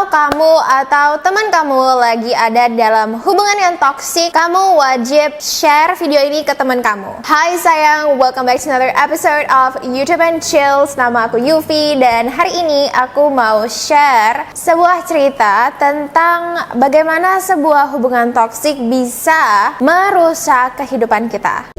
Kalau kamu atau teman kamu lagi ada dalam hubungan yang toksik, kamu wajib share video ini ke teman kamu. Hai sayang, welcome back to another episode of YouTube and Chills. Nama aku Yufi dan hari ini aku mau share sebuah cerita tentang bagaimana sebuah hubungan toksik bisa merusak kehidupan kita.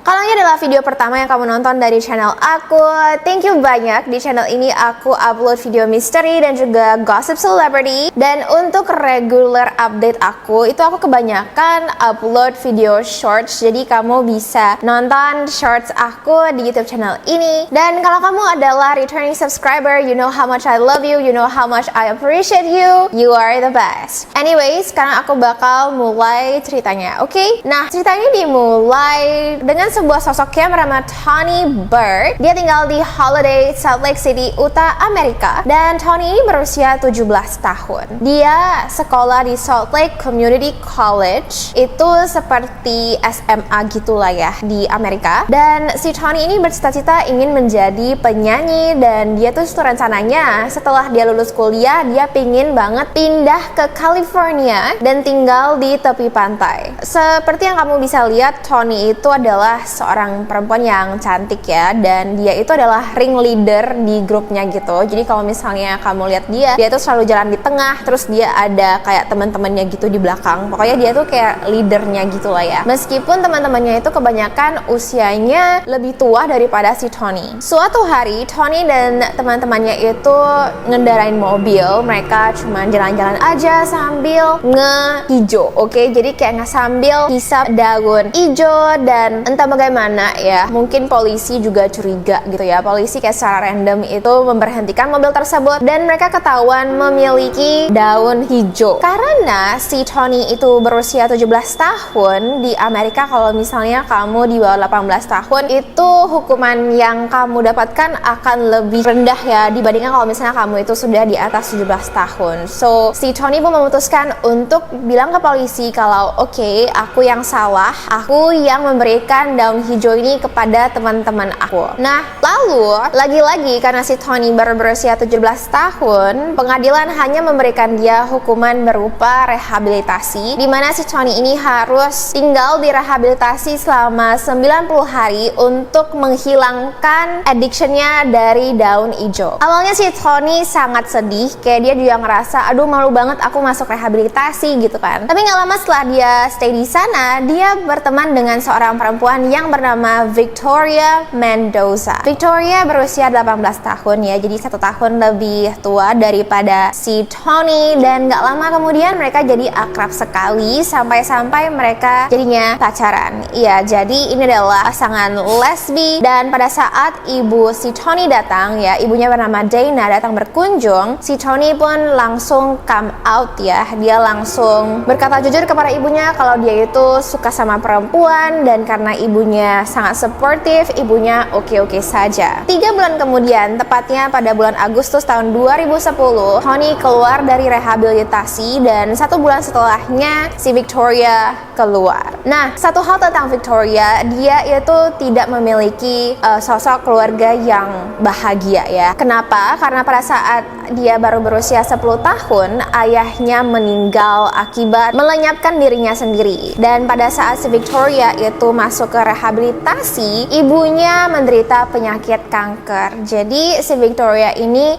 Kalau ini adalah video pertama yang kamu nonton dari channel aku, thank you banyak. Di channel ini aku upload video misteri dan juga gossip celebrity. Dan untuk regular update aku, itu aku kebanyakan upload video shorts. Jadi kamu bisa nonton shorts aku di YouTube channel ini. Dan kalau kamu adalah returning subscriber, you know how much I love you, you know how much I appreciate you. You are the best. Anyway, sekarang aku bakal mulai ceritanya, oke? Nah, cerita ini dimulai dengan sebuah sosok yang bernama Tony Bird. Dia tinggal di Holiday, Salt Lake City, Utah, Amerika. Dan Tony ini berusia 17 tahun. Dia sekolah di Salt Lake Community College. Itu seperti SMA gitulah ya di Amerika. Dan si Tony ini bercita-cita ingin menjadi penyanyi. Dan dia tuh rencananya setelah dia lulus kuliah, dia pingin banget pindah ke California dan tinggal di tepi pantai. Seperti yang kamu bisa lihat, Tony itu adalah seorang perempuan yang cantik ya, dan dia itu adalah ringleader di grupnya gitu. Jadi kalau misalnya kamu lihat dia tuh selalu jalan di tengah, terus dia ada kayak teman-temannya gitu di belakang. Pokoknya dia tuh kayak leadernya gitu lah ya. Meskipun teman-temannya itu kebanyakan usianya lebih tua daripada si Tony. Suatu hari Tony dan teman-temannya itu ngendarain mobil. Mereka cuma jalan-jalan aja sambil ngehijau, oke? Jadi kayak sambil hisap daun hijau. Dan entah bagaimana ya, mungkin polisi juga curiga gitu ya. Polisi kayak secara random itu memberhentikan mobil tersebut dan mereka ketahuan memiliki daun hijau. Karena si Tony itu berusia 17 tahun di Amerika, kalau misalnya kamu di bawah 18 tahun, itu hukuman yang kamu dapatkan akan lebih rendah ya dibandingkan kalau misalnya kamu itu sudah di atas 17 tahun. So, si Tony pun memutuskan untuk bilang ke polisi kalau oke, aku yang salah, aku yang memberikan daun hijau ini kepada teman-teman aku. Nah, lalu lagi-lagi karena si Tony baru berusia 17 tahun, pengadilan hanya memberikan dia hukuman berupa rehabilitasi, di mana si Tony ini harus tinggal di rehabilitasi selama 90 hari untuk menghilangkan addiction-nya dari daun hijau. Awalnya si Tony sangat sedih, kayak dia juga ngerasa aduh malu banget aku masuk rehabilitasi gitu kan. Tapi nggak lama setelah dia stay di sana, dia berteman dengan seorang perempuan yang bernama Victoria Mendoza. Victoria berusia 18 tahun ya, jadi 1 tahun lebih tua daripada si Tony. Dan gak lama kemudian mereka jadi akrab sekali sampai-sampai mereka jadinya pacaran. Iya, jadi ini adalah pasangan lesbi. Dan pada saat ibu si Tony datang ya, ibunya bernama Dana datang berkunjung, si Tony pun langsung come out ya. Dia langsung berkata jujur kepada ibunya kalau dia itu suka sama perempuan, dan karena ibunya sangat supportive, ibunya oke-oke saja. 3 bulan kemudian, tepatnya pada bulan Agustus tahun 2010, Tony keluar dari rehabilitasi dan 1 bulan setelahnya si Victoria keluar. Nah, satu hal tentang Victoria, dia itu tidak memiliki sosok keluarga yang bahagia ya. Kenapa? Karena pada saat dia baru berusia 10 tahun, ayahnya meninggal akibat melenyapkan dirinya sendiri. Dan pada saat si Victoria itu masuk ke rehabilitasi, ibunya menderita penyakit kanker. Jadi si Victoria ini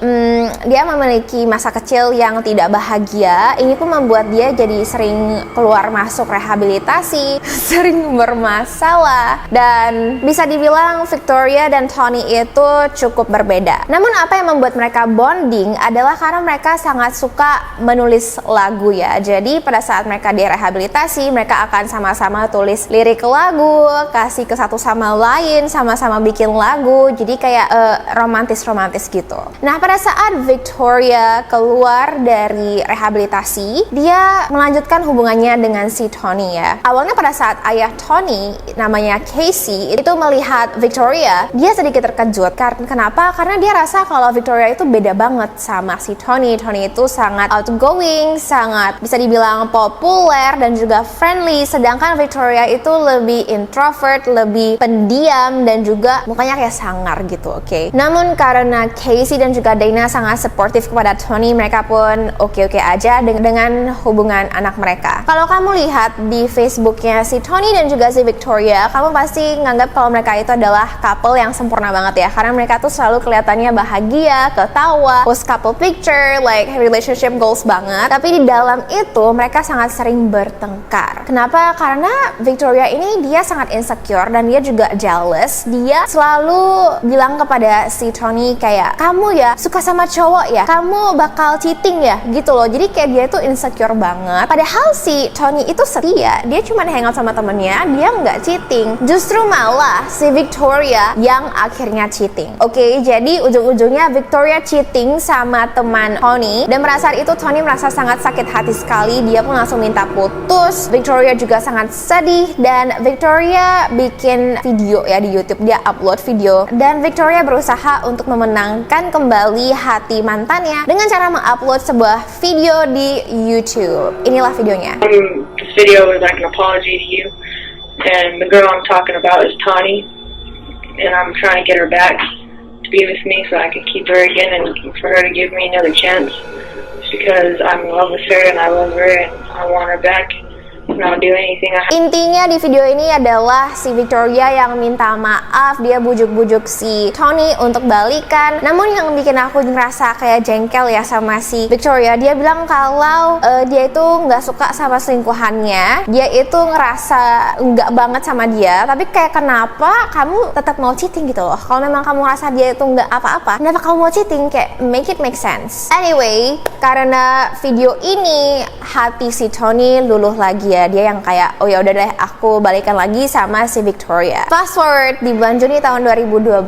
dia memiliki masa kecil yang tidak bahagia. Ini pun membuat dia jadi sering keluar masuk rehabilitasi, sering bermasalah. Dan bisa dibilang Victoria dan Tony itu cukup berbeda. Namun apa yang membuat mereka bonding adalah karena mereka sangat suka menulis lagu ya. Jadi pada saat mereka di rehabilitasi, mereka akan sama-sama tulis lirik lagu, kasih ke satu sama lain, sama-sama bikin lagu. Jadi kayak romantis-romantis gitu. Nah, pada saat Victoria keluar dari rehabilitasi, dia melanjutkan hubungannya dengan si Tony ya. Awalnya pada saat ayah Tony, namanya Casey, itu melihat Victoria, dia sedikit terkejut. Kenapa? Karena dia rasa kalau Victoria itu beda banget bersama si Tony. Tony itu sangat outgoing, sangat bisa dibilang populer dan juga friendly, sedangkan Victoria itu lebih introvert, lebih pendiam dan juga mukanya kayak sangar gitu, oke. Namun karena Casey dan juga Dana sangat supportive kepada Tony, mereka pun oke-oke aja dengan hubungan anak mereka. Kalau kamu lihat di Facebooknya si Tony dan juga si Victoria, kamu pasti nganggap kalau mereka itu adalah couple yang sempurna banget ya, karena mereka tuh selalu kelihatannya bahagia, ketawa, post couple picture, like relationship goals banget. Tapi di dalam itu mereka sangat sering bertengkar. Kenapa? Karena Victoria ini dia sangat insecure dan dia juga jealous. Dia selalu bilang kepada si Tony kayak, kamu ya suka sama cowok ya, kamu bakal cheating ya gitu loh. Jadi kayak dia tuh insecure banget. Padahal si Tony itu setia, dia cuma hangout sama temennya, dia nggak cheating. Justru malah si Victoria yang akhirnya cheating. Oke, jadi ujung-ujungnya Victoria cheating sama teman Tony, dan pada saat itu Tony merasa sangat sakit hati sekali. Dia pun langsung minta putus. Victoria juga sangat sedih dan Victoria bikin video ya di YouTube. Dia upload video dan Victoria berusaha untuk memenangkan kembali hati mantannya dengan cara mengupload sebuah video di YouTube. Inilah videonya. This video is like an apology to you, and the girl I'm talking about is Tawny, and I'm trying to get her back to be with me so I can keep her again and for her to give me another chance, because I'm in love with her and I love her and I want her back. Intinya di video ini adalah si Victoria yang minta maaf, dia bujuk-bujuk si Tony untuk balikan. Namun yang bikin aku ngerasa kayak jengkel ya sama si Victoria, dia bilang kalau dia itu nggak suka sama selingkuhannya, dia itu ngerasa nggak banget sama dia, tapi kayak kenapa kamu tetap mau cheating gitu loh. Kalau memang kamu ngerasa dia itu nggak apa-apa, kenapa kamu mau cheating? Kayak make it make sense. Anyway, karena video ini hati si Tony luluh lagi ya. Dia yang kayak, oh ya udah deh, aku balikan lagi sama si Victoria. Fast forward di bulan Juni tahun 2012,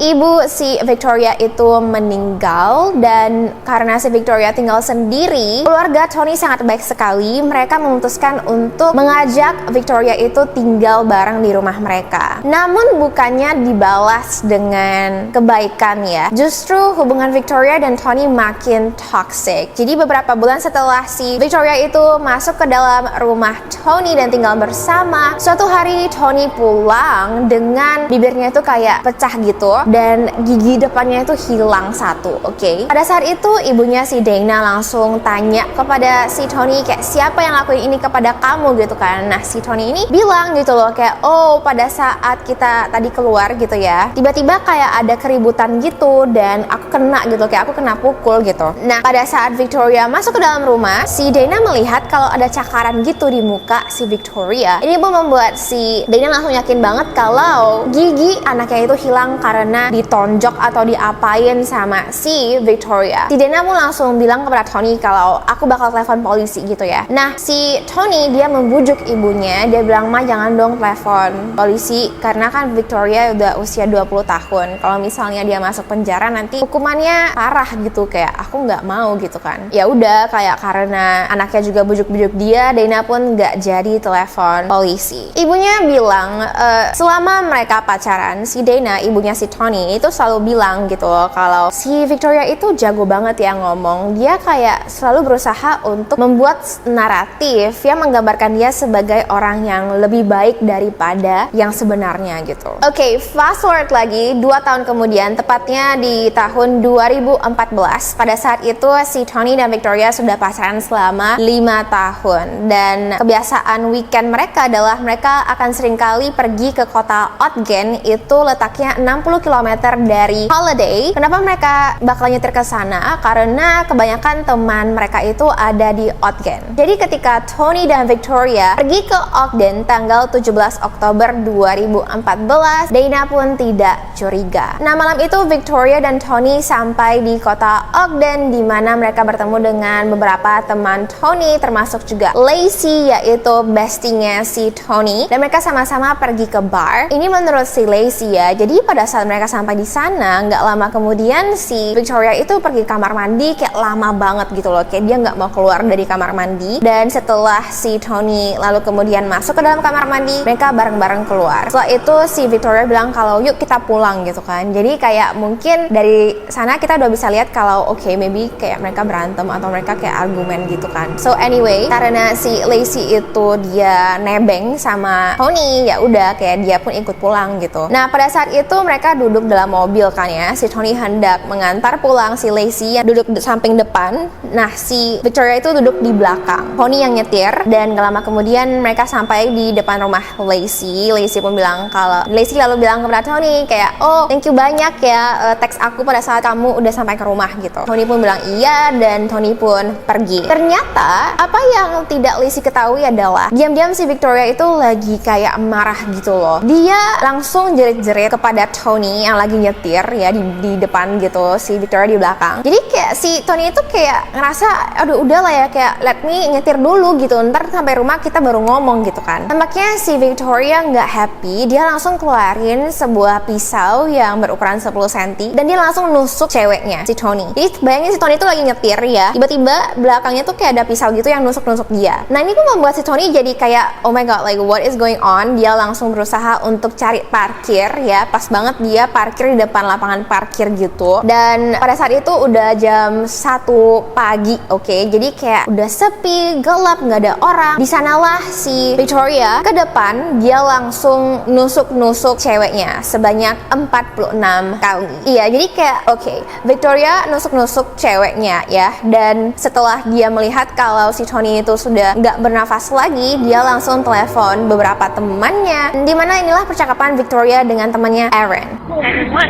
ibu si Victoria itu meninggal, dan karena si Victoria tinggal sendiri, keluarga Tony sangat baik sekali. Mereka memutuskan untuk mengajak Victoria itu tinggal bareng di rumah mereka. Namun bukannya dibalas dengan kebaikan ya, justru hubungan Victoria dan Tony makin toxic. Jadi beberapa bulan setelah si Victoria itu masuk ke dalam rumah Tony dan tinggal bersama, suatu hari Tony pulang dengan bibirnya itu kayak pecah gitu dan gigi depannya itu hilang satu, oke? Pada saat itu ibunya si Dana langsung tanya kepada si Tony kayak, siapa yang lakuin ini kepada kamu gitu kan. Nah si Tony ini bilang gitu loh kayak, oh pada saat kita tadi keluar gitu ya, tiba-tiba kayak ada keributan gitu dan aku kena gitu, kayak aku kena pukul gitu. Nah pada saat Victoria masuk ke dalam rumah, si Dana melihat kalau ada cakaran gitu di muka si Victoria. Ini pun membuat si Dana langsung yakin banget kalau gigi anaknya itu hilang karena ditonjok atau diapain sama si Victoria. Si Dana pun langsung bilang kepada Tony kalau aku bakal telepon polisi gitu ya. Nah si Tony dia membujuk ibunya, dia bilang, ma jangan dong telepon polisi karena kan Victoria udah usia 20 tahun. Kalau misalnya dia masuk penjara nanti hukumannya parah gitu, kayak aku nggak mau gitu kan. Ya udah, kayak karena anaknya juga bujuk-bujuk dia, Dana pun nggak jadi telepon polisi. Ibunya bilang selama mereka pacaran, si Dana, ibunya si Tony itu selalu bilang gitu kalau si Victoria itu jago banget ya ngomong. Dia kayak selalu berusaha untuk membuat naratif yang menggambarkan dia sebagai orang yang lebih baik daripada yang sebenarnya gitu. Oke, fast forward lagi 2 tahun kemudian, tepatnya di tahun 2014. Pada saat itu si Tony dan Victoria sudah pacaran selama 5 tahun, dan kebiasaan weekend mereka adalah mereka akan seringkali pergi ke kota Ogden, itu letaknya 60 km dari Holiday. Kenapa mereka bakal nyetir ke sana? Karena kebanyakan teman mereka itu ada di Ogden. Jadi ketika Tony dan Victoria pergi ke Ogden tanggal 17 Oktober 2014, Dana pun tidak curiga. Nah malam itu Victoria dan Tony sampai di kota Ogden, di mana mereka bertemu dengan beberapa teman Tony, termasuk juga Lacey Lacey, yaitu bestinya si Tony, dan mereka sama-sama pergi ke bar. Ini menurut si Lacey ya. Jadi pada saat mereka sampai di sana, nggak lama kemudian si Victoria itu pergi ke kamar mandi kayak lama banget gitu loh. Kayak dia nggak mau keluar dari kamar mandi. Dan setelah si Tony lalu kemudian masuk ke dalam kamar mandi, mereka bareng-bareng keluar. Setelah itu si Victoria bilang kalau yuk kita pulang gitu kan. Jadi kayak mungkin dari sana kita udah bisa lihat kalau oke, maybe kayak mereka berantem atau mereka kayak argumen gitu kan. So anyway, karena si Lacey itu dia nebeng sama Tony, ya udah kayak dia pun ikut pulang gitu. Nah pada saat itu mereka duduk dalam mobil kan ya. Si Tony hendak mengantar pulang si Lacey yang duduk di samping depan. Nah si Victoria itu duduk di belakang. Tony yang nyetir, dan gak lama kemudian mereka sampai di depan rumah Lacey. Lacey pun bilang kalau Lacey lalu bilang kepada Tony kayak, oh thank you banyak ya teks aku pada saat kamu udah sampai ke rumah gitu. Tony pun bilang iya, dan Tony pun pergi. Ternyata apa yang tidak Lacey ketahui adalah diam-diam si Victoria itu lagi kayak marah gitu loh. Dia langsung jerit-jerit kepada Tony yang lagi nyetir ya di depan gitu, si Victoria di belakang. Jadi kayak si Tony itu kayak ngerasa aduh udah lah ya, kayak let me nyetir dulu gitu, ntar sampai rumah kita baru ngomong gitu kan. Tampaknya si Victoria nggak happy, dia langsung keluarin sebuah pisau yang berukuran 10 cm dan dia langsung nusuk ceweknya, si Tony. Jadi bayangin si Tony itu lagi nyetir ya, tiba-tiba belakangnya tuh kayak ada pisau gitu yang nusuk-nusuk dia. Nah ini pun membuat si Tony jadi kayak oh my god, like what is going on. Dia langsung berusaha untuk cari parkir ya, pas banget dia parkir di depan lapangan parkir gitu. Dan pada saat itu udah jam 1 pagi, oke. Jadi kayak udah sepi, gelap, nggak ada orang. Di sanalah si Victoria ke depan, dia langsung nusuk-nusuk ceweknya sebanyak 46 kali. Iya, jadi kayak oke, Victoria nusuk-nusuk ceweknya ya. Dan setelah dia melihat kalau si Tony itu sudah nggak bernafas lagi, dia langsung telepon beberapa temannya. Dimana inilah percakapan Victoria dengan temannya Aaron.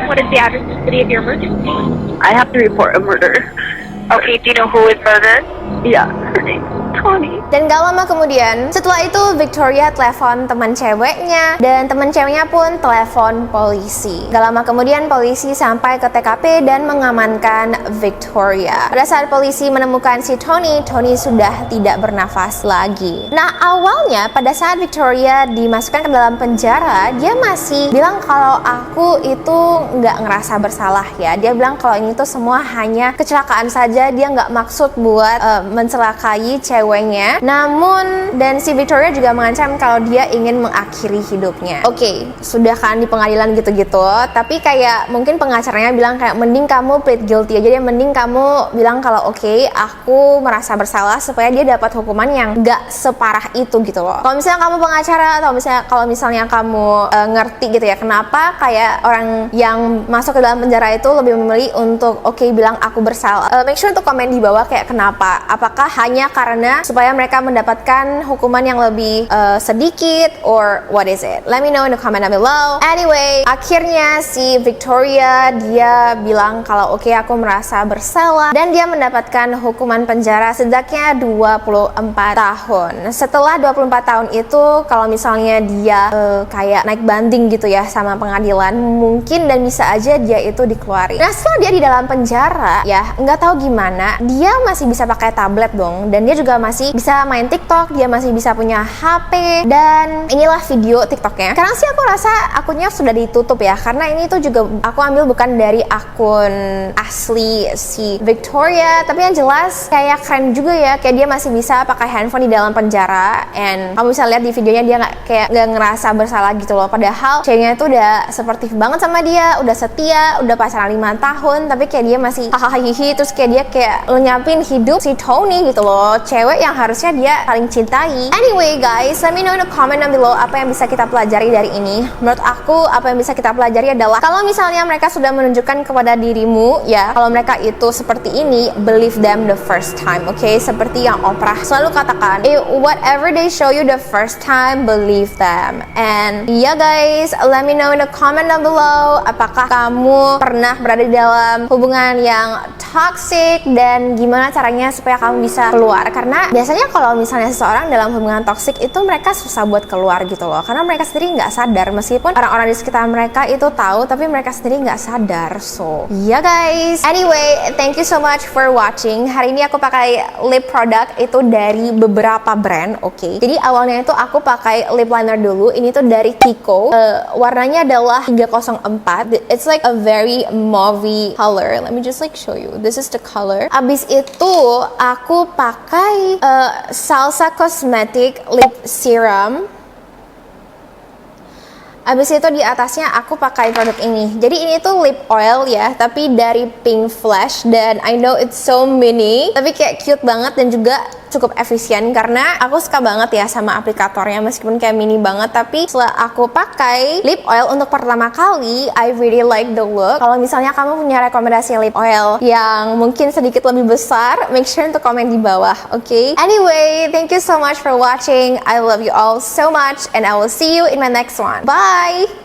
What is the address of the city of your emergency? I have to report a murder. Okay, do you know who is murdered? Yeah, her name's Tony. Dan gak lama kemudian, setelah itu Victoria telepon teman ceweknya, dan teman ceweknya pun telepon polisi. Gak lama kemudian polisi sampai ke TKP dan mengamankan Victoria. Pada saat polisi menemukan si Tony, Tony sudah tidak bernafas lagi. Nah awalnya pada saat Victoria dimasukkan ke dalam penjara, dia masih bilang kalau aku itu nggak ngerasa bersalah ya. Dia bilang kalau ini tuh semua hanya kecelakaan saja, dia nggak maksud buat mencelakai ceweknya. Namun dan si Victoria juga mengancam kalau dia ingin mengakhiri hidupnya. Oke, sudah kan di pengadilan gitu-gitu, tapi kayak mungkin pengacaranya bilang kayak mending kamu plead guilty aja deh, mending kamu bilang kalau oke, aku merasa bersalah supaya dia dapat hukuman yang gak separah itu gitu loh. Kalau misalnya kamu pengacara atau kalau misalnya kamu ngerti gitu ya kenapa kayak orang yang masuk ke dalam penjara itu lebih memilih untuk oke, bilang aku bersalah, make sure untuk komen di bawah kayak kenapa. Apakah hanya karena supaya mereka mendapatkan hukuman yang lebih sedikit, or what is it? Let me know in the comment down below. Anyway, akhirnya si Victoria dia bilang kalau oke, aku merasa bersalah, dan dia mendapatkan hukuman penjara setidaknya 24 tahun. Setelah 24 tahun itu kalau misalnya dia kayak naik banding gitu ya sama pengadilan, mungkin dan bisa aja dia itu dikeluarin. Nah setelah dia di dalam penjara ya, nggak tahu gimana dia masih bisa pakai tablet dong, dan dia juga masih bisa main TikTok, dia masih bisa punya HP, dan inilah video TikToknya. Sekarang sih aku rasa akunnya sudah ditutup ya, karena ini tuh juga aku ambil bukan dari akun asli si Victoria, tapi yang jelas kayak keren juga ya, kayak dia masih bisa pakai handphone di dalam penjara, and kamu bisa lihat di videonya dia nggak ngerasa bersalah gitu loh, padahal ceweknya itu udah seperti banget sama dia, udah setia, udah pacaran 5 tahun, tapi kayak dia masih hahaha hihi, terus kayak dia kayak nyiapin hidup si Tony gitu loh, cewek yang harusnya dia paling cintai. Anyway guys, let me know in the comment down below apa yang bisa kita pelajari dari ini. Menurut aku apa yang bisa kita pelajari adalah kalau misalnya mereka sudah menunjukkan kepada dirimu ya kalau mereka itu seperti ini, believe them the first time, okay? Seperti yang Oprah selalu katakan, whatever they show you the first time, believe them. And yeah guys, let me know in the comment down below apakah kamu pernah berada di dalam hubungan yang toxic dan gimana caranya supaya kamu bisa keluar, karena biasanya kalau misalnya seseorang dalam hubungan toksik itu mereka susah buat keluar gitu loh, karena mereka sendiri nggak sadar, meskipun orang-orang di sekitar mereka itu tahu, tapi mereka sendiri nggak sadar. So yeah guys, anyway, thank you so much for watching. Hari ini aku pakai lip product itu dari beberapa brand, oke. Jadi awalnya itu aku pakai lip liner dulu, ini tuh dari Kiko. Warnanya adalah 304. It's like a very mauvey color. Let me just like show you. This is the color. Abis itu aku pakai Salsa Cosmetic lip serum. Abis itu di atasnya aku pakai produk ini. Jadi ini tuh lip oil ya, tapi dari Pink Flash, dan I know it's so mini, tapi kayak cute banget dan juga cukup efisien karena aku suka banget ya sama aplikatornya, meskipun kayak mini banget, tapi setelah aku pakai lip oil untuk pertama kali, I really like the look. Kalau misalnya kamu punya rekomendasi lip oil yang mungkin sedikit lebih besar, make sure untuk komen di bawah, okay? Anyway, thank you so much for watching. I love you all so much and I will see you in my next one. Bye!